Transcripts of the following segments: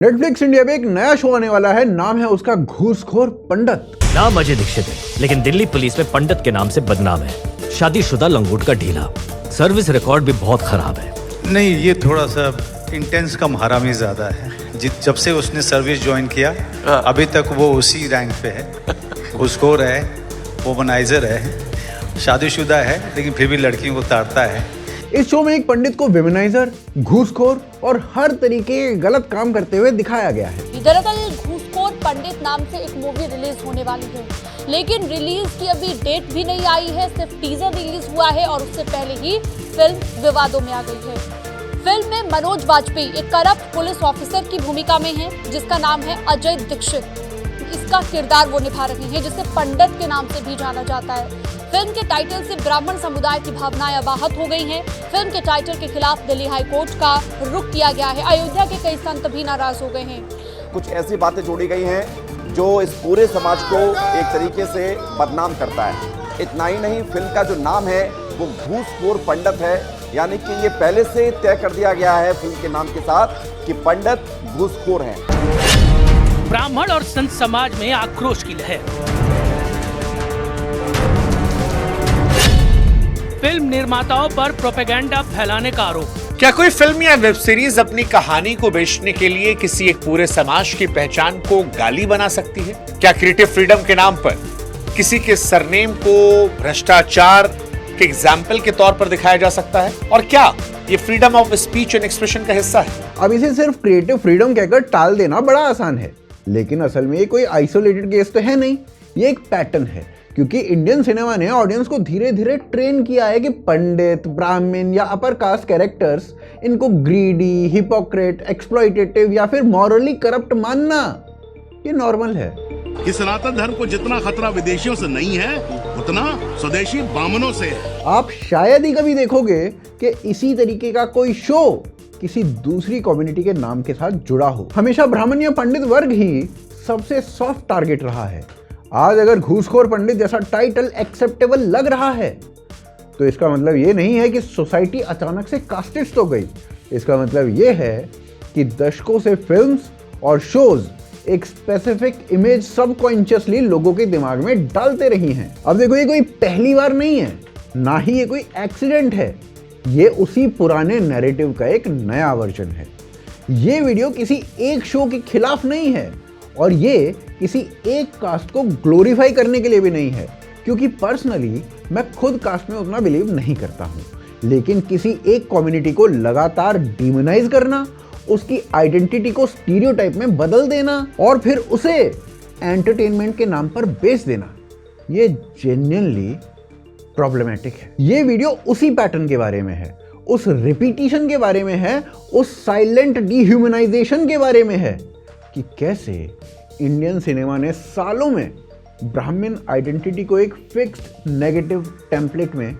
Netflix India पे एक नया शो आने वाला है, नाम है उसका घूसखोर पंडित। नाम अजय दीक्षित है, लेकिन दिल्ली पुलिस में पंडित के नाम से बदनाम है। शादीशुदा लंगोट का ढीला, सर्विस रिकॉर्ड भी बहुत खराब है। नहीं, ये थोड़ा सा इंटेंस कम हरामी ज्यादा है। जब से उसने सर्विस ज्वाइन किया अभी तक वो उसी रैंक पे है। घूसखोर है, वोमनाइजर है, शादीशुदा है, लेकिन फिर भी लड़कियों को ताड़ता है। इस शो में एक पंडित को विमेनाइजर, घूसखोर और हर तरीके के गलत काम करते हुए दिखाया गया है। दरअसल घूसखोर पंडित नाम से एक मूवी रिलीज होने वाली है, लेकिन रिलीज की अभी डेट भी नहीं आई है। सिर्फ टीजर रिलीज हुआ है और उससे पहले ही फिल्म विवादों में आ गई है। फिल्म में मनोज वाजपेयी एक करप्ट पुलिस ऑफिसर की भूमिका में है, जिसका नाम है अजय दीक्षित। इसका किरदार वो निभा रहे हैं, जिसे पंडित के नाम से भी जाना जाता है। फिल्म के टाइटल से ब्राह्मण समुदाय की भावनाएं अवाहत हो गई हैं। फिल्म के टाइटल के खिलाफ दिल्ली हाई कोर्ट का रुख किया गया है। अयोध्या के कई संत भी नाराज हो गए हैं। कुछ ऐसी बातें जोड़ी गई हैं जो इस पूरे समाज को एक तरीके से बदनाम करता है। इतना ही नहीं, फिल्म का जो नाम है वो घूसखोर पंडित है, यानी कि ये पहले से तय कर दिया गया है फिल्म के नाम के साथ कि पंडित घूसखोर हैं। ब्राह्मण और संत समाज में आक्रोश की लहर। फिल्म निर्माताओं पर प्रोपेगेंडा फैलाने का आरोप। क्या कोई फिल्म या वेब सीरीज अपनी कहानी को बेचने के लिए किसी एक पूरे समाज की पहचान को गाली बना सकती है? क्या क्रिएटिव फ्रीडम के नाम पर किसी के सरनेम को भ्रष्टाचार के एग्जाम्पल के तौर पर दिखाया जा सकता है? और क्या ये freedom of speech and expression का हिस्सा है? अब इसे सिर्फ क्रिएटिव फ्रीडम कहकर टाल देना बड़ा आसान है, लेकिन असल में ये कोई आइसोलेटेड केस तो है नहीं। ये एक पैटर्न है, क्योंकि इंडियन सिनेमा ने ऑडियंस को धीरे धीरे ट्रेन किया है कि पंडित, ब्राह्मण या अपर कास्ट कैरेक्टर्स, इनको ग्रीडी, हिपोक्रेट, एक्सप्लॉइटेटिव या फिर मॉरली करप्ट मानना ये नॉर्मल है। कि सनातन धर्म को जितना खतरा विदेशियों से नहीं है, उतना स्वदेशी ब्राह्मणों से है। आप शायद ही कभी देखोगे कि इसी तरीके का कोई शो किसी दूसरी कम्युनिटी के नाम के साथ जुड़ा हो। हमेशा ब्राह्मण या पंडित वर्ग ही सबसे सॉफ्ट टारगेट रहा है। आज अगर घूसखोर पंडित जैसा टाइटल एक्सेप्टेबल लग रहा है, तो इसका मतलब ये नहीं है कि सोसाइटी अचानक से कास्टिस्ट हो गई। इसका मतलब ये है कि दशकों से फिल्म्स और शोज एक स्पेसिफिक इमेज सबकॉन्शियसली लोगों के दिमाग में डालते रही हैं। अब देखो, ये कोई पहली बार नहीं है, ना ही ये कोई एक्सीडेंट है। ये उसी पुराने नैरेटिव का एक नया वर्जन है। ये वीडियो किसी एक शो के खिलाफ नहीं है, और ये किसी एक कास्ट को ग्लोरीफाई करने के लिए भी नहीं है, क्योंकि पर्सनली मैं खुद कास्ट में उतना बिलीव नहीं करता हूँ। लेकिन किसी एक कम्युनिटी को लगातार डिमोनाइज करना, उसकी आइडेंटिटी को स्टीरियोटाइप में बदल देना और फिर उसे एंटरटेनमेंट के नाम पर बेच देना, ये जेन्युइनली प्रॉब्लमेटिक है। ये वीडियो उसी पैटर्न के बारे में है, उस रिपीटिशन के बारे में है, उस साइलेंट डिह्यूमनाइजेशन के बारे में है कि कैसे इंडियन सिनेमा ने सालों में ब्राह्मण आइडेंटिटी को एक फिक्स्ड नेगेटिव टेम्पलेट में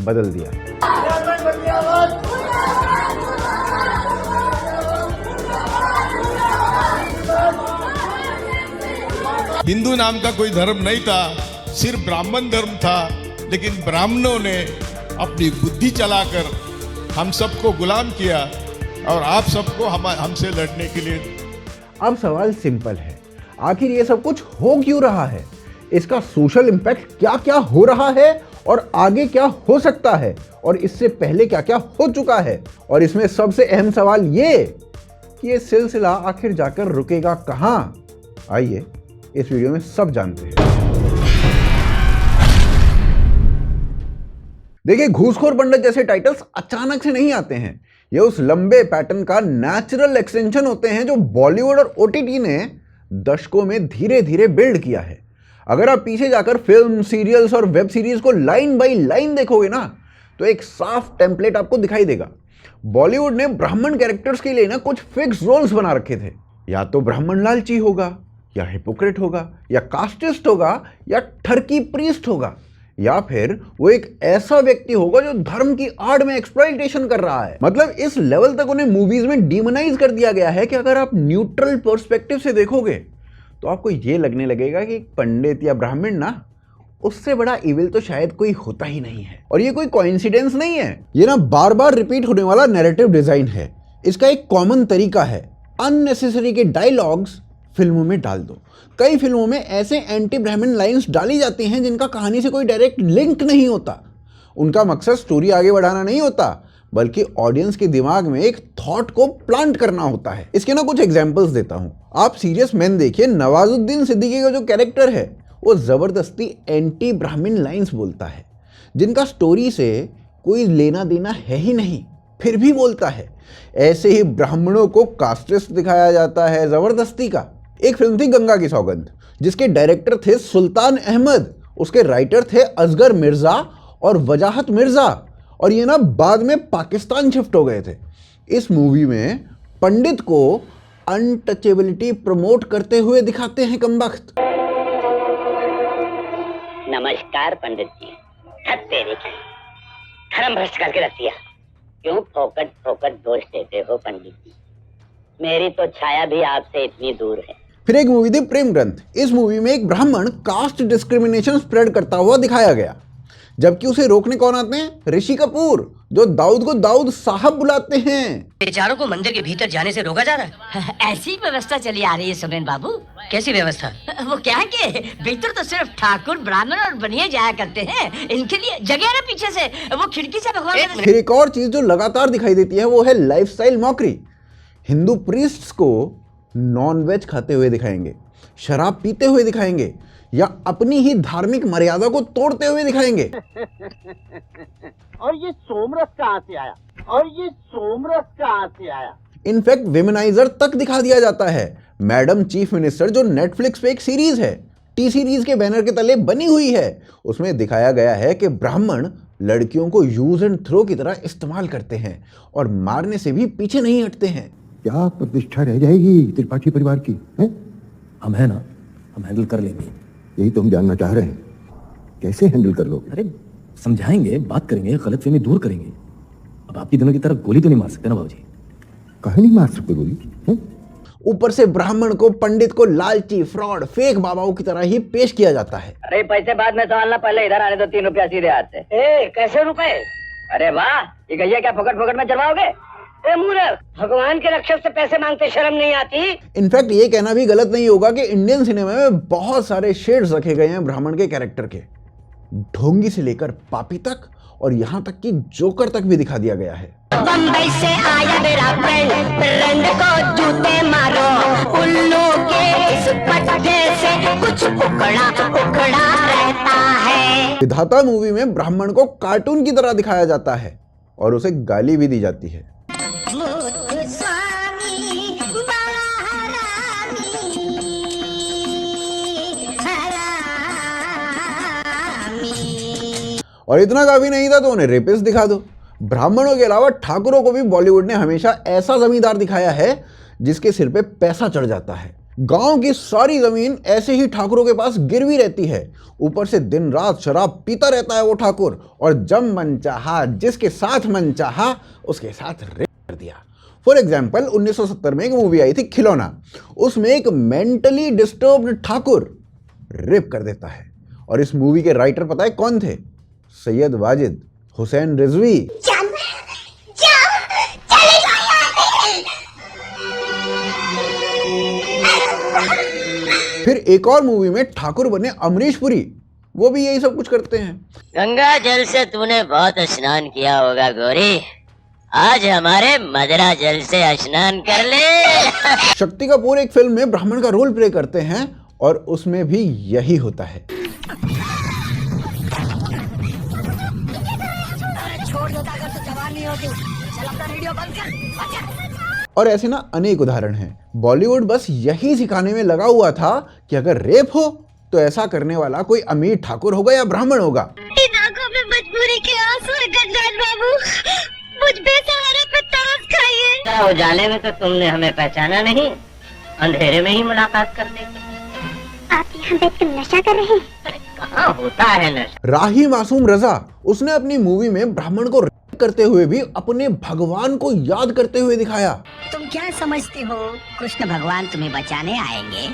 बदल दिया। हिंदू नाम का कोई धर्म नहीं था, सिर्फ ब्राह्मण धर्म था, लेकिन ब्राह्मणों ने अपनी बुद्धि चलाकर हम सबको गुलाम किया और आप सबको हमसे लड़ने के लिए। अब सवाल सिंपल है, आखिर ये सब कुछ हो क्यों रहा है? इसका सोशल इंपैक्ट क्या क्या हो रहा है और आगे क्या हो सकता है, और इससे पहले क्या क्या हो चुका है? और इसमें सबसे अहम सवाल ये कि ये सिलसिला आखिर जाकर रुकेगा कहां? आइए इस वीडियो में सब जानते हैं। देखिए, घूसखोर पंडित जैसे टाइटल्स अचानक से नहीं आते हैं। ये उस लंबे पैटर्न का नेचुरल एक्सटेंशन होते हैं जो बॉलीवुड और ओटीटी ने दशकों में धीरे धीरे बिल्ड किया है। अगर आप पीछे जाकर फिल्म, सीरियल्स और वेब सीरीज को लाइन बाय लाइन देखोगे ना, तो एक साफ टेम्पलेट आपको दिखाई देगा। बॉलीवुड ने ब्राह्मण कैरेक्टर्स के लिए ना कुछ फिक्स रोल्स बना रखे थे। या तो ब्राह्मण लालची होगा, या हिपोक्रेट होगा, या कास्टिस्ट होगा, या ठरकी प्रीस्ट होगा, या फिर वो एक ऐसा व्यक्ति होगा जो धर्म की आड़ में एक्सप्लॉइटेशन कर रहा है। मतलब इस लेवल तक उन्हें मूवीज में डिमोनाइज कर दिया गया है कि अगर आप न्यूट्रल पर्सपेक्टिव से देखोगे तो आपको ये लगने लगेगा कि पंडित या ब्राह्मण ना, उससे बड़ा इविल तो शायद कोई होता ही नहीं है। और ये कोई कोइंसिडेंस नहीं है, ये ना बार बार रिपीट होने वाला नैरेटिव डिजाइन है। इसका एक कॉमन तरीका है अननेसेसरी के डायलॉग्स फिल्मों में डाल दो। कई फिल्मों में ऐसे एंटी ब्राह्मण लाइंस डाली जाती हैं जिनका कहानी से कोई डायरेक्ट लिंक नहीं होता। उनका मकसद स्टोरी आगे बढ़ाना नहीं होता, बल्कि ऑडियंस के दिमाग में एक थॉट को प्लांट करना होता है। इसके ना कुछ एग्जांपल्स देता हूं। आप सीरियस मैन देखिए, नवाजुद्दीन सिद्दीकी का जो कैरेक्टर है वो जबरदस्ती एंटी ब्राह्मण लाइंस बोलता है जिनका स्टोरी से कोई लेना देना है ही नहीं, फिर भी बोलता है। ऐसे ही ब्राह्मणों को कास्टिस्ट दिखाया जाता है जबरदस्ती का। एक फिल्म थी गंगा की सौगंध, जिसके डायरेक्टर थे सुल्तान अहमद, उसके राइटर थे असगर मिर्जा और वजाहत मिर्जा, और ये ना बाद में पाकिस्तान शिफ्ट हो गए थे। इस मूवी में पंडित को अनटचेबिलिटी प्रमोट करते हुए दिखाते हैं कमबख्त। नमस्कार पंडित जी। थक तेरे की धर्म भ्रष्ट करके रख दिया। क्यों फोकट फोकट दोष देते हो पंडित जी? मेरी तो छाया भी आपसे इतनी दूर है। फिर एक मूवी थी प्रेम ग्रंथ। इस मूवी में एक ब्राह्मण कास्ट डिस्क्रिमिनेशन स्प्रेड करता हुआ दिखाया गया, जबकि उसे रोकने कौन आते हैं? ऋषि कपूर, जो दाऊद को दाऊद साहब बुलाते हैं। बेचारों को मंदिर के भीतर जाने से रोका जा रहा है। ऐसी व्यवस्था चली आ रही है सुरेन बाबू। कैसी व्यवस्था? वो क्या है कि भीतर तो सिर्फ ठाकुर ब्राह्मण और बनिए जाया करते हैं। इनके लिए जगह ना पीछे से वो खिड़की से भगवान। फिर एक और चीज जो लगातार दिखाई देती है वो है लाइफस्टाइल मॉकरी। हिंदू प्रीस्ट्स को नॉनवेज खाते हुए दिखाएंगे, शराब पीते हुए दिखाएंगे, या अपनी ही धार्मिक मर्यादा को तोड़ते हुए दिखाएंगे। और ये सोमरस कहाँ से आया? और ये सोमरस कहाँ से आया? इनफैक्ट विमेनाइजर तक दिखा दिया जाता है। मैडम चीफ मिनिस्टर जो नेटफ्लिक्स पे एक सीरीज है, टी सीरीज के बैनर के तले बनी हुई है, उसमें दिखाया गया है कि ब्राह्मण लड़कियों को यूज एंड थ्रो की तरह इस्तेमाल करते हैं और मारने से भी पीछे नहीं हटते हैं। क्या प्रतिष्ठा रह जाएगी त्रिपाठी परिवार की? है? हम है ना, हम हैंडल कर लेंगे। यही तो हम जानना चाह रहे हैं, कैसे हैंडल कर लोगे? अरे समझाएंगे, बात करेंगे, गलतफहमी दूर करेंगे। अब आपकी दिनों की तरफ गोली तो नहीं मार सकते ना बाबूजी? कहे नहीं मार सकते गोली? है? ऊपर से ब्राह्मण को, पंडित को लालची, फ्रॉड, फेक बाबाओं की तरह ही पेश किया जाता है। अरे पैसे बाद में संभालना, पहले इधर आने दो। 3 रुपया सीधे हाथ से। कैसे रुपए? अरे वाह, ये गैया क्या फोकट फोकट में चलवाओगे? मूर्ख, भगवान के रक्षक से पैसे मांगते शर्म नहीं आती? इनफैक्ट ये कहना भी गलत नहीं होगा कि इंडियन सिनेमा में बहुत सारे शेड्स रखे गए हैं ब्राह्मण के कैरेक्टर के। ढोंगी से लेकर पापी तक, और यहाँ तक कि जोकर तक भी दिखा दिया गया है। बम्बई से आया मेरा फ्रेंड को जूते मारो। उल्लू के इस पट्टे से कुछ उखड़ा उखड़ा रहता है। विधाता मूवी में ब्राह्मण को कार्टून की तरह दिखाया जाता है और उसे गाली भी दी जाती है। और इतना काफी नहीं था तो उन्हें रेपिस्ट दिखा दो। ब्राह्मणों के अलावा ठाकुरों को भी बॉलीवुड ने हमेशा ऐसा जमींदार दिखाया है जिसके सिर पे पैसा चढ़ जाता है। गांव की सारी जमीन ऐसे ही ठाकुरों के पास गिरवी रहती है। ऊपर से दिन रात शराब पीता रहता है वो ठाकुर, और जब मन चाहा, जिसके साथ मन चाहा, उसके साथ रेप कर दिया। फॉर एग्जाम्पल 1970 में एक मूवी आई थी खिलौना। उसमें एक मेंटली डिस्टर्ब्ड ठाकुर रेप कर देता है, और इस मूवी के राइटर पता है कौन थे? सैयद वाजिद हुसैन रिजवी। फिर एक और मूवी में ठाकुर बने अमरीश पुरी, वो भी यही सब कुछ करते हैं। गंगा जल से तूने बहुत स्नान किया होगा गोरी, आज हमारे मदरा जल से स्नान कर ले। शक्ति कपूर एक फिल्म में ब्राह्मण का रोल प्ले करते हैं और उसमें भी यही होता है। और ऐसे ना अनेक उदाहरण हैं। बॉलीवुड बस यही सिखाने में लगा हुआ था कि अगर रेप हो तो ऐसा करने वाला कोई अमीर ठाकुर होगा या ब्राह्मण होगा। आंखों में मजबूरी के आंसू है गंजान बाबू, मुझ बेसहारा पे तरस खाइए। उजाले में तो तुमने हमें पहचाना नहीं, अंधेरे में ही मुलाकात कर ली। आप यहाँ बैठकर नशा कर रहे हैं? कहाँ होता है नशा? राही मासूम रजा, उसने अपनी मूवी में ब्राह्मण को रेप करते हुए भी अपने भगवान को याद करते हुए दिखाया। तुम क्या समझते हो कृष्ण भगवान तुम्हें बचाने आएंगे?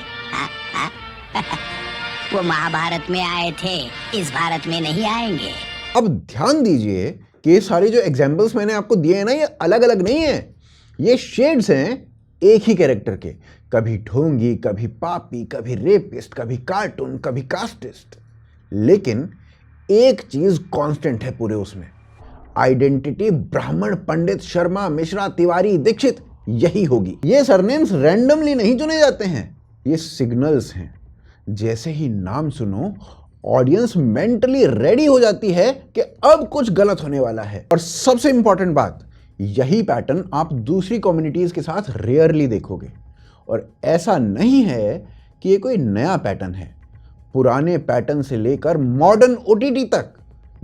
वो महाभारत में आए थे, इस भारत में नहीं आएंगे। अब ध्यान दीजिए कि ये सारे जो एग्जाम्पल्स मैंने आपको दिए हैं ना, ये अलग अलग नहीं है, ये शेड्स हैं एक ही कैरेक्टर के, कभी ढोंगी, कभी पापी, कभी रेपिस्ट, कभी कार्टून, कभी कास्टिस्ट। लेकिन एक चीज कांस्टेंट है पूरे उसमें, आइडेंटिटी ब्राह्मण, पंडित, शर्मा, मिश्रा, तिवारी, दीक्षित यही होगी। ये सरनेम्स रैंडमली नहीं चुने जाते हैं, ये सिग्नल्स हैं। जैसे ही नाम सुनो ऑडियंस मेंटली रेडी हो जाती है कि अब कुछ गलत होने वाला है। और सबसे इंपॉर्टेंट बात, यही पैटर्न आप दूसरी कम्युनिटीज के साथ रेयरली देखोगे। और ऐसा नहीं है कि ये कोई नया पैटर्न है, पुराने पैटर्न से लेकर मॉडर्न ओटीटी तक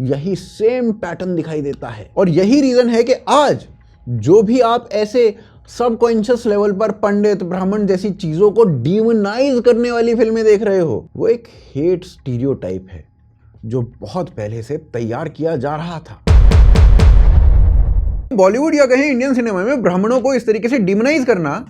यही सेम पैटर्न दिखाई देता है। और यही रीजन है कि आज जो भी आप ऐसे सबकॉन्शियस लेवल पर पंडित, ब्राह्मण जैसी चीजों को डीमोनाइज करने वाली फिल्में देख रहे हो, वो एक हेट स्टीरियोटाइप है जो बहुत पहले से तैयार किया जा रहा था। बॉलीवुड या कहीं इंडियन सिनेमा में ब्राह्मणों को इस तरीके से डीमोनाइज करना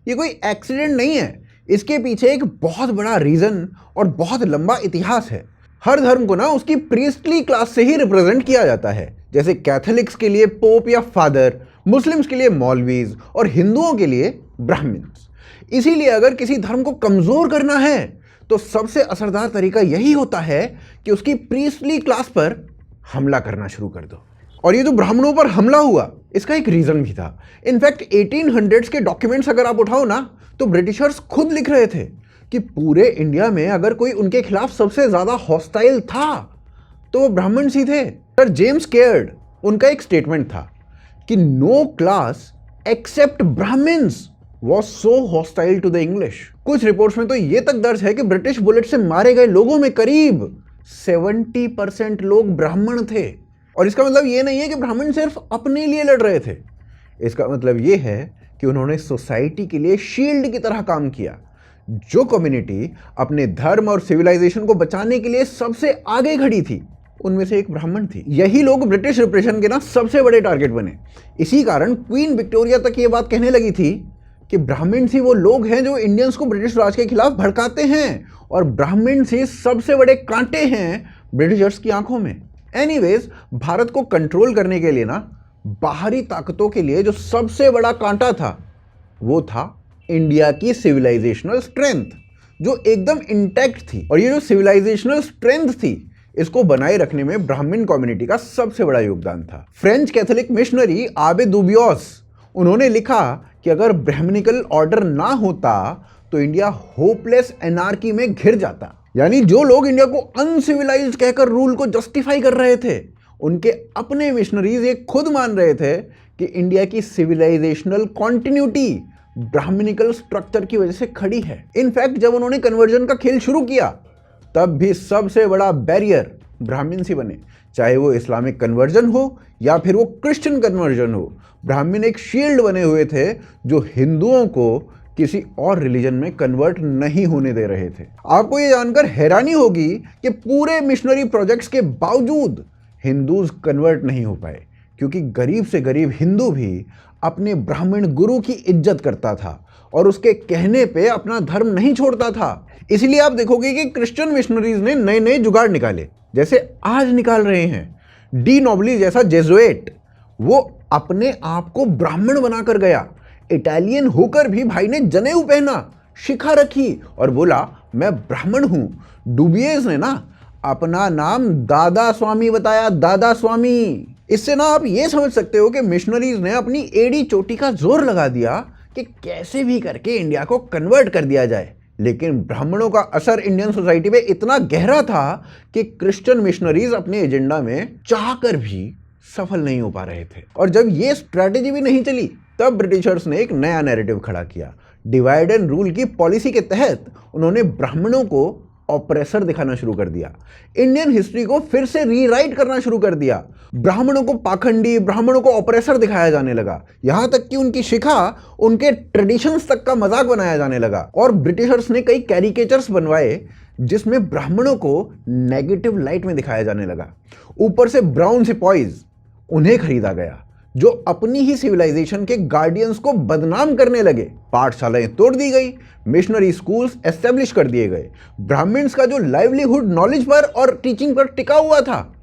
ये कोई एक्सीडेंट नहीं है। इसके पीछे एक बहुत बड़ा रीजन और बहुत लंबा इतिहास है। हर धर्म को ना उसकी प्रीस्टली क्लास से ही रिप्रेजेंट किया जाता है। जैसे कैथोलिक्स के लिए पोप या फादर, मुस्लिम्स के लिए मौलवीज और हिंदुओं के लिए ब्राह्मण्स। इसीलिए अगर किसी धर्म को कमजोर करना है तो सबसे असरदार तरीका यही होता है कि उसकी प्रीस्टली क्लास पर हमला करना शुरू कर दो। और ये जो ब्राह्मणों पर हमला हुआ, इसका एक रीजन भी था। इनफैक्ट 1800s के डॉक्यूमेंट्स अगर आप उठाओ ना, तो ब्रिटिशर्स खुद लिख रहे थे कि पूरे इंडिया में अगर कोई उनके खिलाफ सबसे ज्यादा हॉस्टाइल था तो वो ब्राह्मण ही थे। सर जेम्स केयर्ड, उनका एक स्टेटमेंट था कि no class except Brahmins was so hostile to the English. कुछ रिपोर्ट्स में तो ये तक दर्ज है कि ब्रिटिश बुलेट से मारे गए लोगों में करीब 70% लोग ब्राह्मण थे। और इसका मतलब ये नहीं है कि ब्राह्मण सिर्फ अपने लिए लड़ रहे थे, इसका मतलब ये है कि उन्होंने सोसाइटी के लिए शील्ड की तरह काम किया। जो कम्युनिटी अपने धर्म और सिविलाइजेशन को बचाने के लिए सबसे आगे खड़ी थी, उनमें से एक ब्राह्मण थी। यही लोग ब्रिटिश रिप्रेशन के ना सबसे बड़े टारगेट बने। इसी कारण क्वीन विक्टोरिया तक ये बात कहने लगी थी कि ब्राह्मण ही वो लोग हैं जो इंडियंस को ब्रिटिश राज के खिलाफ भड़काते हैं, और ब्राह्मण ही सबसे बड़े कांटे हैं ब्रिटिशर्स की आंखों में। एनीवेज, भारत को कंट्रोल करने के लिए ना बाहरी ताकतों के लिए जो सबसे बड़ा कांटा था वो था इंडिया की सिविलाइजेशनल स्ट्रेंथ, जो एकदम इंटैक्ट थी। और ये जो सिविलाइजेशनल स्ट्रेंथ थी, इसको बनाए रखने में ब्राह्मण कम्युनिटी का सबसे बड़ा योगदान था। फ्रेंच कैथोलिक मिशनरी आबे दुबियोस, उन्होंने लिखा कि अगर ब्राह्मणिकल ऑर्डर ना होता तो इंडिया होपलेस एनार्की में घिर जाता। यानी जो लोग इंडिया को अनसिविलाइज्ड कहकर रूल को जस्टिफाई कर रहे थे, उनके अपने मिशनरीज ये खुद मान रहे थे कि इंडिया की सिविलाइजेशनल कॉन्टिन्यूटी ब्राह्मणिकल स्ट्रक्चर की वजह से खड़ी है। इनफैक्ट जब उन्होंने कन्वर्जन का खेल शुरू किया, तब भी सबसे बड़ा बैरियर ब्राह्मण ही बने, चाहे वो इस्लामिक कन्वर्जन हो या फिर वो क्रिश्चियन कन्वर्जन हो। ब्राह्मण एक शील्ड बने हुए थे जो हिंदुओं को किसी और रिलीजन में कन्वर्ट नहीं होने दे रहे थे। आपको ये जानकर हैरानी होगी कि पूरे मिशनरी प्रोजेक्ट्स के बावजूद हिंदूज कन्वर्ट नहीं हो पाए, क्योंकि गरीब से गरीब हिंदू भी अपने ब्राह्मण गुरु की इज्जत करता था और उसके कहने पे अपना धर्म नहीं छोड़ता था। इसलिए आप देखोगे कि क्रिश्चियन मिशनरीज ने नए नए जुगाड़ निकाले, जैसे आज निकाल रहे हैं। डी नोबली जैसा जेजुएट, वो अपने आप को ब्राह्मण बनाकर गया। इटालियन होकर भी भाई ने जनेऊ पहना, शिखा रखी और बोला मैं ब्राह्मण हूं। डुबियस ने ना अपना नाम दादा स्वामी बताया, दादा स्वामी। इससे ना आप ये समझ सकते हो कि मिशनरीज ने अपनी एड़ी चोटी का जोर लगा दिया कि कैसे भी करके इंडिया को कन्वर्ट कर दिया जाए। लेकिन ब्राह्मणों का असर इंडियन सोसाइटी में इतना गहरा था कि क्रिश्चियन मिशनरीज अपने एजेंडा में चाहकर भी सफल नहीं हो पा रहे थे। और जब ये स्ट्रैटेजी भी नहीं चली, तब ब्रिटिशर्स ने एक नया नैरेटिव खड़ा किया। डिवाइड एंड रूल की पॉलिसी के तहत उन्होंने ब्राह्मणों को ऑपरेसर दिखाना शुरू कर दिया। इंडियन हिस्ट्री को फिर से रीराइट करना शुरू कर दिया। ब्राह्मणों को पाखंडी, ब्राह्मणों को ऑपरेसर दिखाया जाने लगा। यहां तक कि उनकी शिखा, उनके ट्रेडिशंस तक का मजाक बनाया जाने लगा। और ब्रिटिशर्स ने कई कैरिकेचर्स बनवाए जिसमें ब्राह्मणों को नेगेटिव लाइट में दिखाया जाने लगा। ऊपर से ब्राउन सिपॉइज, उन्हें खरीदा गया जो अपनी ही सिविलाइजेशन के गार्डियंस को बदनाम करने लगे। पाठशालाएं तोड़ दी गई, मिशनरी स्कूल्स एस्टेब्लिश कर दिए गए। ब्राह्मण्स का जो लाइवलीहुड नॉलेज पर और टीचिंग पर टिका हुआ था,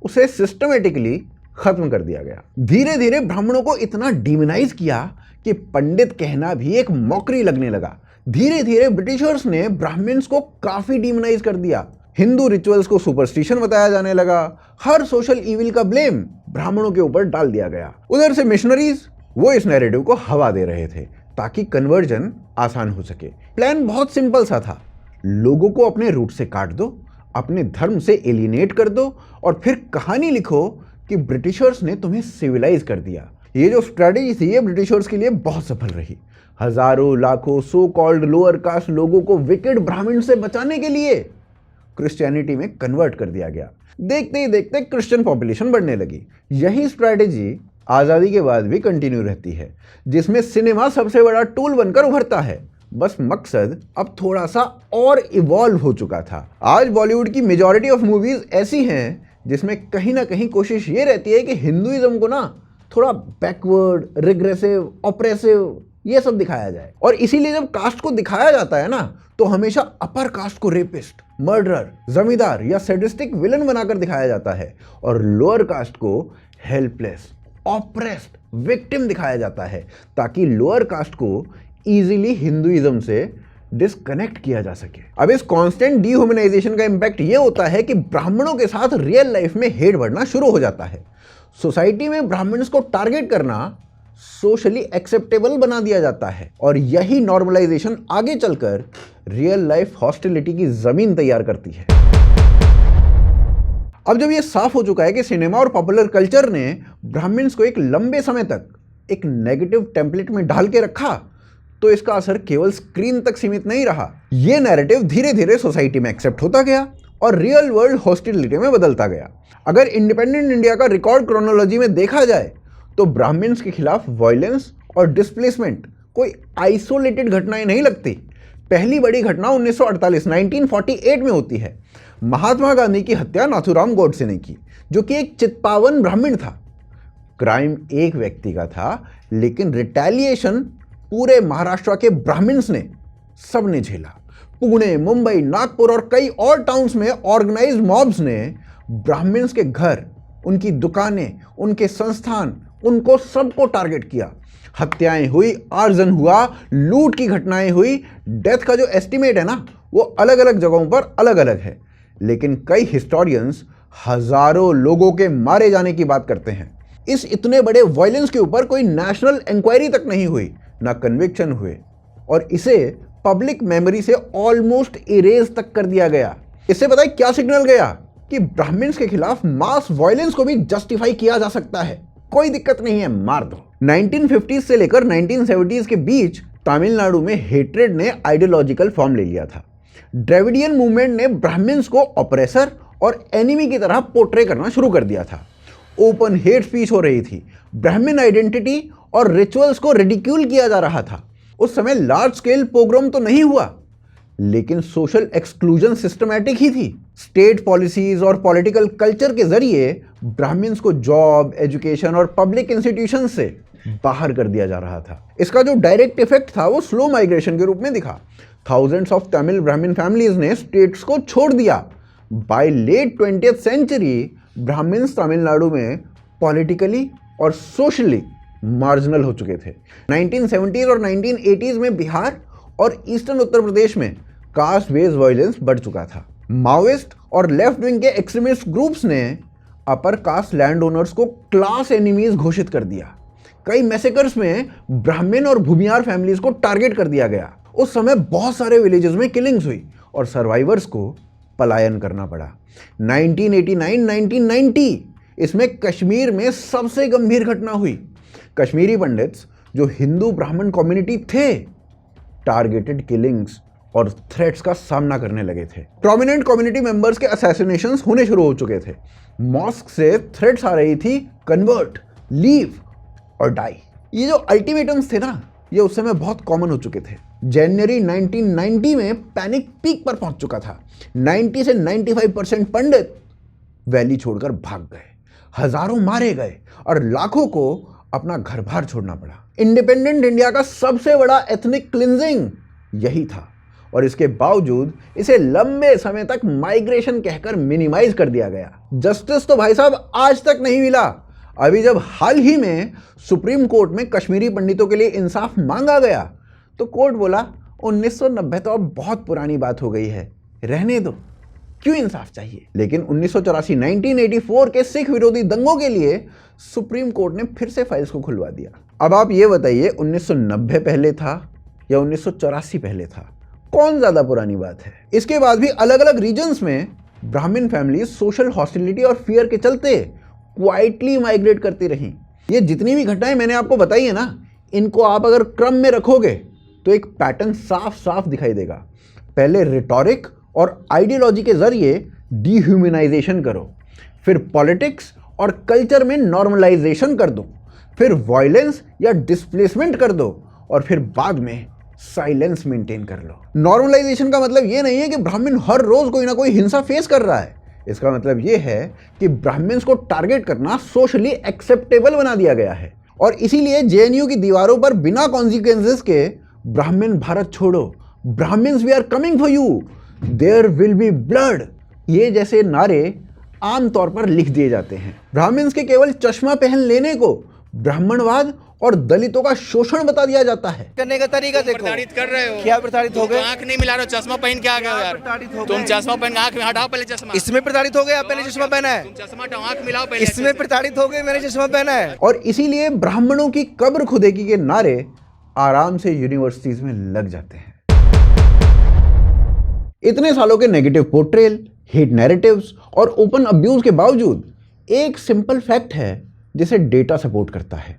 उसे सिस्टमेटिकली खत्म कर दिया गया। धीरे धीरे ब्राह्मणों को इतना डिमोनाइज किया कि पंडित कहना भी एक मौकरी लगने लगा। धीरे धीरे ब्रिटिशर्स ने ब्राह्मण्स को काफी डिमोनाइज कर दिया। हिंदू रिचुअल्स को सुपरस्टिशन बताया जाने लगा। हर सोशल इविल का ब्लेम ब्राह्मणों के ऊपर डाल दिया गया। उधर से मिशनरीज वो इस नैरेटिव को हवा दे रहे थे ताकि कन्वर्जन आसान हो सके। प्लान बहुत सिंपल सा था, लोगों को अपने रूट से काट दो, अपने धर्म से एलिनेट कर दो और फिर कहानी लिखो कि ब्रिटिशर्स ने तुम्हें सिविलाइज कर दिया। ये जो स्ट्रेटेजी थी ये ब्रिटिशर्स के लिए बहुत सफल रही। हजारों लाखों सो कॉल्ड लोअर कास्ट लोगों को विकेड ब्राह्मण से बचाने के लिए क्रिश्चियनिटी में कन्वर्ट कर दिया गया। देखते ही देखते क्रिश्चियन पॉपुलेशन बढ़ने लगी। यही स्ट्रेटेजी आज़ादी के बाद भी कंटिन्यू रहती है, जिसमें सिनेमा सबसे बड़ा टूल बनकर उभरता है। बस मकसद अब थोड़ा सा और इवॉल्व हो चुका था। आज बॉलीवुड की मेजॉरिटी ऑफ मूवीज ऐसी हैं जिसमें कहीं ना कहीं कोशिश ये रहती है कि हिंदुइज्म को ना थोड़ा बैकवर्ड, रिग्रेसिव, ऑप्रेसिव ये सब दिखाया जाए। और इसीलिए जब कास्ट को दिखाया जाता है ना तो हमेशा अपर कास्ट को रेपिस्ट, मर्डरर, जमींदार या सैडिस्टिक विलन बनाकर दिखाया जाता है और लोअर कास्ट को हेल्पलेस, ऑप्रेस्ड, विक्टिम दिखाया जाता है ताकि लोअर कास्ट को इजीली हिंदुइज्म से डिस्कनेक्ट किया जा सके। अब इस कांस्टेंट डिह्यूमनाइजेशन का इंपैक्ट ये होता है कि ब्राह्मणों के साथ रियल लाइफ में हेट बढ़ना शुरू हो जाता है। सोसाइटी में ब्राह्मण्स को टारगेट करना सोशली एक्सेप्टेबल बना दिया जाता है और यही नॉर्मलाइजेशन आगे चलकर रियल लाइफ हॉस्टिलिटी की जमीन तैयार करती है। अब जब यह साफ हो चुका है कि सिनेमा और पॉपुलर कल्चर ने ब्राह्मण्स को एक लंबे समय तक एक नेगेटिव टेम्पलेट में ढाल के रखा, तो इसका असर केवल स्क्रीन तक सीमित नहीं रहा। यह नैरेटिव धीरे धीरे सोसाइटी में एक्सेप्ट होता गया और रियल वर्ल्ड हॉस्टिलिटी में बदलता गया। अगर इंडिपेंडेंट इंडिया का रिकॉर्ड क्रोनोलॉजी में देखा जाए तो ब्राह्मण्स के खिलाफ वायलेंस और डिस्प्लेसमेंट कोई आइसोलेटेड घटनाएं नहीं लगती। पहली बड़ी घटना 1948 में होती है। महात्मा गांधी की हत्या नाथूराम गोडसे ने की, जो कि एक चित्पावन ब्राह्मण था। क्राइम एक व्यक्ति का था, लेकिन रिटेलिएशन पूरे महाराष्ट्र के ब्राह्मण्स ने सबने झेला। पुणे, मुंबई, नागपुर और कई और टाउन्स में ऑर्गेनाइज्ड मॉब्स ने ब्राह्मण्स के घर, उनकी दुकानें, उनके संस्थान, उनको सबको टारगेट किया। हत्याएं हुई, आर्जन हुआ, लूट की घटनाएं हुई। डेथ का जो एस्टिमेट है ना वो अलग अलग जगहों पर अलग अलग है, लेकिन कई हिस्टोरियंस हजारों लोगों के मारे जाने की बात करते हैं। इस इतने बड़े वायलेंस के ऊपर कोई नेशनल इंक्वायरी तक नहीं हुई, ना कन्विक्शन हुए और इसे पब्लिक मेमोरी से ऑलमोस्ट इरेज तक कर दिया गया। इससे पता है क्या सिग्नल गया कि ब्राह्मण्स के खिलाफ मास वायलेंस को भी जस्टिफाई किया जा सकता है, कोई दिक्कत नहीं है, मार दो। 1950s से लेकर 1970s के बीच तमिलनाडु में हेट्रेड ने आइडियोलॉजिकल फॉर्म ले लिया था। द्रविडियन मूवमेंट ने ब्राह्मण्स को ऑपरेसर और एनिमी की तरह पोर्ट्रे करना शुरू कर दिया था। ओपन हेट स्पीच हो रही थी, ब्राह्मण आइडेंटिटी और रिचुअल्स को रिडिक्यूल किया जा रहा था। उस समय लार्ज स्केल पोग्राम तो नहीं हुआ, लेकिन सोशल एक्सक्लूजन सिस्टमैटिक ही थी। स्टेट पॉलिसीज और पॉलिटिकल कल्चर के जरिए ब्राह्मण्स को जॉब, एजुकेशन और पब्लिक इंस्टीट्यूशन से बाहर कर दिया जा रहा था। इसका जो डायरेक्ट इफेक्ट था वो स्लो माइग्रेशन के रूप में दिखा। थाउजेंड्स ऑफ तमिल ब्राह्मण फैमिलीज ने स्टेट्स को छोड़ दिया। By late 20th century Brahmins Tamil Nadu में पॉलिटिकली और सोशली मार्जिनल हो चुके थे। 1970s और 1980s में बिहार और ईस्टर्न उत्तर प्रदेश में कास्ट बेस्ड वायलेंस बढ़ चुका था। माओइस्ट और लेफ्ट विंग के एक्सट्रीमिस्ट ग्रुप्स ने अपर कास्ट लैंड ओनर्स को क्लास एनिमीज घोषित कर दिया। कई मैसेकर्स में ब्राह्मण और भूमियार फैमिलीज को टारगेट कर दिया गया। उस समय बहुत सारे विलेजेस में किलिंग्स हुई और सर्वाइवर्स को पलायन करना पड़ा। 1989-1990 इसमें कश्मीर में सबसे गंभीर घटना हुई। कश्मीरी पंडित्स जो हिंदू ब्राह्मण कम्युनिटी थे, टारगेटेड किलिंग्स और थ्रेट्स का सामना करने लगे थे। प्रोमिनेंट कम्युनिटी मेंबर्स के असैसिनेशंस होने शुरू हो चुके थे। मॉस्क से थ्रेट्स आ रही थी, कन्वर्ट, लीव और डाई। ये जो अल्टीमेटम्स थे ना, ये उस समय बहुत कॉमन हो चुके थे। जनवरी 1990 में पैनिक पीक पर पहुंच चुका था। 90 से 95% पंडित वैली छोड़कर भाग गए, हजारों मारे गए और लाखों को अपना घर बार छोड़ना पड़ा। इंडिपेंडेंट इंडिया का सबसे बड़ा एथनिक क्लिंजिंग यही था और इसके बावजूद इसे लंबे समय तक माइग्रेशन कहकर मिनिमाइज कर दिया गया। जस्टिस तो भाई साहब आज तक नहीं मिला। अभी जब हाल ही में सुप्रीम कोर्ट में कश्मीरी पंडितों के लिए इंसाफ मांगा गया तो कोर्ट बोला 1990 तो अब बहुत पुरानी बात हो गई है, रहने दो, क्यों इंसाफ चाहिए। लेकिन 1984 1984 के सिख विरोधी दंगों के लिए सुप्रीम कोर्ट ने फिर से फाइल्स को खुलवा दिया। अब आप ये बताइए 1990 पहले था या 1984 पहले था, कौन ज्यादा पुरानी बात है। इसके बाद भी अलग अलग रीजन्स में ब्राह्मण फैमिली सोशल हॉस्टिलिटी और फियर के चलते क्वाइटली माइग्रेट करती रही। ये जितनी भी घटनाएं मैंने आपको बताई है ना, इनको आप अगर क्रम में रखोगे तो एक पैटर्न साफ साफ दिखाई देगा। पहले रिटोरिक और आइडियोलॉजी के जरिए डिह्यूमनाइजेशन करो, फिर पॉलिटिक्स और कल्चर में नॉर्मलाइजेशन कर दो, फिर वायलेंस या डिस्प्लेसमेंट कर दो और फिर बाद में साइलेंस मेंटेन कर लो। नॉर्मलाइजेशन का मतलब ये नहीं है कि ब्राह्मण हर रोज कोई ना कोई हिंसा फेस कर रहा है। इसका मतलब ये है कि ब्राह्मण्स को टारगेट करना सोशली एक्सेप्टेबल बना दिया गया है और इसीलिए जेएनयू की दीवारों पर बिना कॉन्सिक्वेंसेस के ब्राह्मण भारत छोड़ो, Brahmins we are coming for you, there will be blood, ये जैसे नारे आमतौर पर लिख दिए जाते हैं। ब्राह्मण्स के केवल चश्मा पहन लेने को ब्राह्मणवाद और दलितों का शोषण बता दिया जाता है। करने का तरीका देखो, प्रताड़ित कर रहे हो। क्या प्रताड़ित हो गए? आंख नहीं मिला रहे हो, चश्मा पहन के आ गए हो यार। तुम चश्मा पहन आंख में हटाओ पहले चश्मा। इसमें प्रताड़ित हो गए, आप पहले चश्मा पहना है। तुम चश्मा हटाओ, आंख मिलाओ पहले। इसमें प्रताड़ित हो गए, मैंने चश्मा पहना है। और इसीलिए ब्राह्मणों की कब्र खुदेगी के नारे आराम से यूनिवर्सिटीज में लग जाते हैं। इतने सालों के नेगेटिव पोर्ट्रेल, हेट नैरेटिव्स और ओपन अब्यूज के बावजूद एक सिंपल फैक्ट है जिसे डेटा सपोर्ट करता है,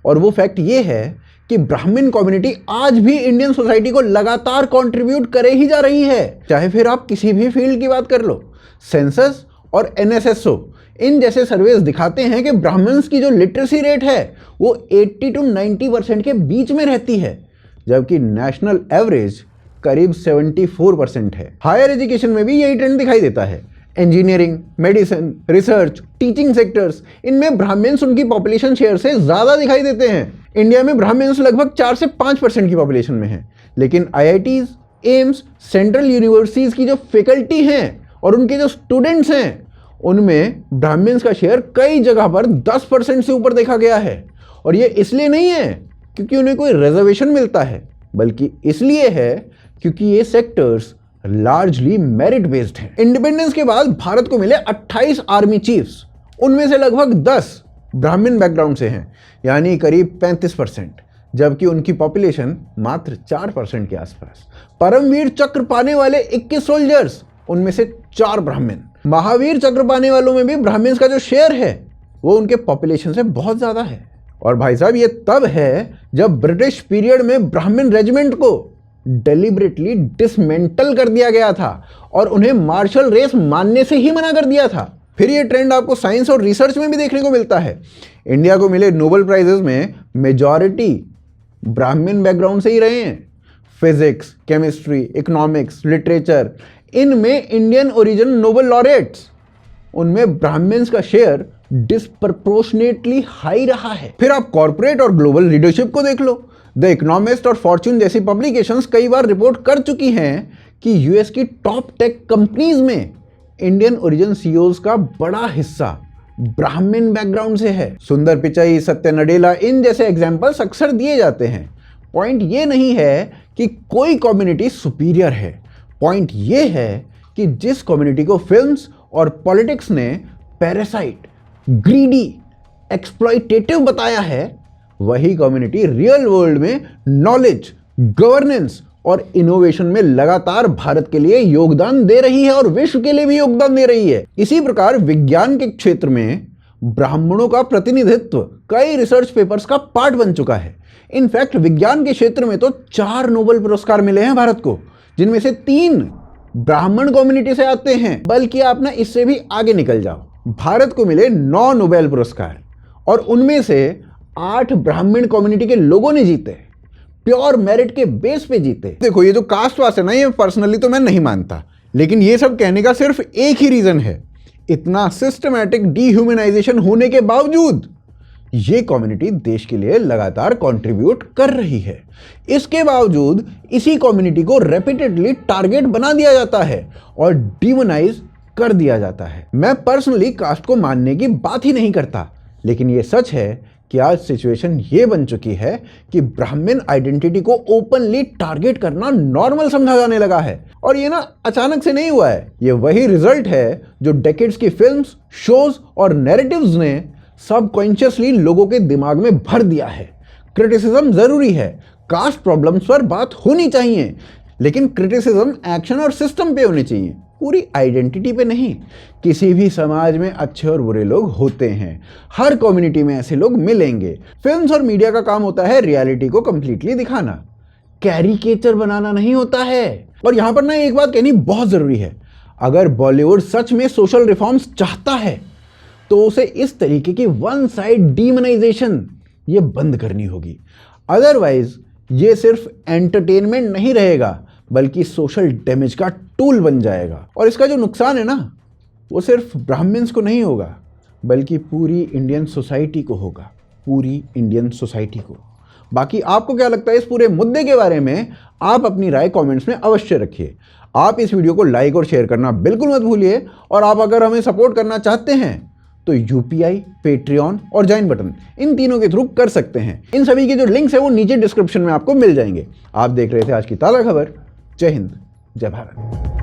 और वो फैक्ट ये है कि ब्राह्मण कम्युनिटी आज भी इंडियन सोसाइटी को लगातार कंट्रीब्यूट करे ही जा रही है। चाहे फिर आप किसी भी फील्ड की बात कर लो, सेंसस और एनएसएसओ इन जैसे सर्वेस दिखाते हैं कि ब्राह्मण्स की जो लिटरेसी रेट है वो 80 to 90% के बीच में रहती है, जबकि नेशनल एवरेज करीब 74% है। हायर एजुकेशन में भी यही ट्रेंड दिखाई देता है। Engineering, medicine, research, teaching sectors, इनमें ब्राह्मण्स उनकी पॉपुलेशन शेयर से ज्यादा दिखाई देते हैं। इंडिया में ब्राह्मण्स लगभग 4 से 5% की पॉपुलेशन में हैं, लेकिन आईआईटीज, एम्स, सेंट्रल यूनिवर्सिटीज की जो फैकल्टी हैं और उनके जो स्टूडेंट्स हैं, उनमें ब्राह्मण्स का शेयर कई जगह पर 10% से ऊपर देखा गया है। और ये इसलिए नहीं है क्योंकि उन्हें कोई रिजर्वेशन मिलता है, बल्कि इसलिए है क्योंकि ये सेक्टर्स लार्जली मेरिट बेस्ड हैं। इंडिपेंडेंस के बाद भारत को मिले 28 आर्मी चीफ्स, उनमें से लगभग 10 ब्राह्मण बैकग्राउंड से हैं, यानी करीब 35%, जबकि उनकी पॉपुलेशन मात्र 4% के आसपास। परमवीर चक्र पाने वाले 21 सोल्जर्स, उनमें से 4 ब्राह्मण। महावीर चक्र पाने वालों में भी ब्राह्मण्स का जो शेयर है वो उनके पॉपुलेशन से बहुत ज्यादा है। और भाई साहब, ये तब है जब ब्रिटिश पीरियड में ब्राह्मण रेजिमेंट को डेलिबरेटली डिसमेंटल कर दिया गया था और उन्हें मार्शल रेस मानने से ही मना कर दिया था। फिर ये ट्रेंड आपको साइंस और रिसर्च में भी देखने को मिलता है। इंडिया को मिले नोबेल प्राइजेस में मेजॉरिटी ब्राह्मण बैकग्राउंड से ही रहे हैं। फिजिक्स, केमिस्ट्री, इकोनॉमिक्स, लिटरेचर, इनमें इंडियन ओरिजिन नोबेल लॉरेट्स, उनमें ब्राह्मण्स का शेयर डिस्प्रपोर्शनेटली हाई रहा है। फिर आप कॉर्पोरेट और ग्लोबल लीडरशिप को देख लो। द इकोनॉमिस्ट और फॉर्च्यून जैसी पब्लिकेशंस कई बार रिपोर्ट कर चुकी हैं कि यूएस की टॉप टेक कंपनीज में इंडियन ओरिजिन सीईओज का बड़ा हिस्सा ब्राह्मण बैकग्राउंड से है। सुंदर पिचाई, सत्य नडेला, इन जैसे एग्जाम्पल्स अक्सर दिए जाते हैं। पॉइंट ये नहीं है कि कोई कम्युनिटी सुपीरियर है, पॉइंट ये है कि जिस कम्युनिटी को फिल्म्स और पॉलिटिक्स ने पैरासाइट, ग्रीडी, एक्सप्लॉइटेटिव बताया है, वही कम्युनिटी रियल वर्ल्ड में नॉलेज, गवर्नेंस और इनोवेशन में लगातार भारत के लिए योगदान दे रही है और विश्व के लिए भी योगदान दे रही है। इसी प्रकार विज्ञान के क्षेत्र में ब्राह्मणों का प्रतिनिधित्व कई रिसर्च पेपर्स का पार्ट बन चुका है। इनफैक्ट विज्ञान के क्षेत्र में तो 4 नोबेल पुरस्कार मिले हैं भारत को, जिनमें से 3 ब्राह्मण कम्युनिटी से आते हैं। बल्कि आप ना इससे भी आगे निकल जाओ, भारत को मिले 9 नोबेल पुरस्कार और उनमें से 8 ब्राह्मण कम्युनिटी के लोगों ने जीते, प्योर मेरिट के बेस पे जीते। देखो, ये जो कास्ट वास्ट है ना, ये पर्सनली तो मैं नहीं मानता, लेकिन ये सब कहने का सिर्फ एक ही रीजन है। इतना सिस्टमैटिक डिह्यूमनाइजेशन होने के बावजूद ये कम्युनिटी देश के लिए लगातार कंट्रीब्यूट कर रही है। इसके बावजूद इसी कम्युनिटी को रेपिटेडली टारगेट बना दिया जाता है और डिमोनाइज कर दिया जाता है। मैं पर्सनली कास्ट को मानने की बात ही नहीं करता, लेकिन ये सच है कि आज सिचुएशन ये बन चुकी है कि ब्राह्मण आइडेंटिटी को ओपनली टारगेट करना नॉर्मल समझा जाने लगा है। और ये ना अचानक से नहीं हुआ है, ये वही रिजल्ट है जो डेकेड्स की फिल्म्स, शोज और नैरेटिव्स ने सबकॉन्शियसली लोगों के दिमाग में भर दिया है। क्रिटिसिज्म जरूरी है, कास्ट प्रॉब्लम्स पर बात होनी चाहिए, लेकिन क्रिटिसिज्म एक्शन और सिस्टम पे होनी चाहिए, पूरी आइडेंटिटी पे नहीं। किसी भी समाज में अच्छे और बुरे लोग होते हैं, हर कम्युनिटी में ऐसे लोग मिलेंगे। फिल्म्स और मीडिया का काम होता है रियलिटी को कंप्लीटली दिखाना, कैरिकेचर बनाना नहीं होता है। और यहां पर ना एक बात कहनी बहुत जरूरी है, अगर बॉलीवुड सच में सोशल रिफॉर्म्स चाहता है तो उसे इस तरीके की वन साइड डीमनाइजेशन ये बंद करनी होगी। अदरवाइज ये सिर्फ एंटरटेनमेंट नहीं रहेगा बल्कि सोशल डैमेज का टूल बन जाएगा। और इसका जो नुकसान है ना वो सिर्फ ब्राह्मण्स को नहीं होगा बल्कि पूरी इंडियन सोसाइटी को होगा, पूरी इंडियन सोसाइटी को। बाकी आपको क्या लगता है इस पूरे मुद्दे के बारे में? आप अपनी राय कमेंट्स में अवश्य रखिए। आप इस वीडियो को लाइक और शेयर करना बिल्कुल मत भूलिए। और आप अगर हमें सपोर्ट करना चाहते हैं तो यूपीआई, पेट्रियन और जॉइन बटन इन तीनों के थ्रू कर सकते हैं। इन सभी के जो लिंक्स है वो नीचे डिस्क्रिप्शन में आपको मिल जाएंगे। आप देख रहे थे आज की ताज़ा खबर। जय हिंद, जय भारत।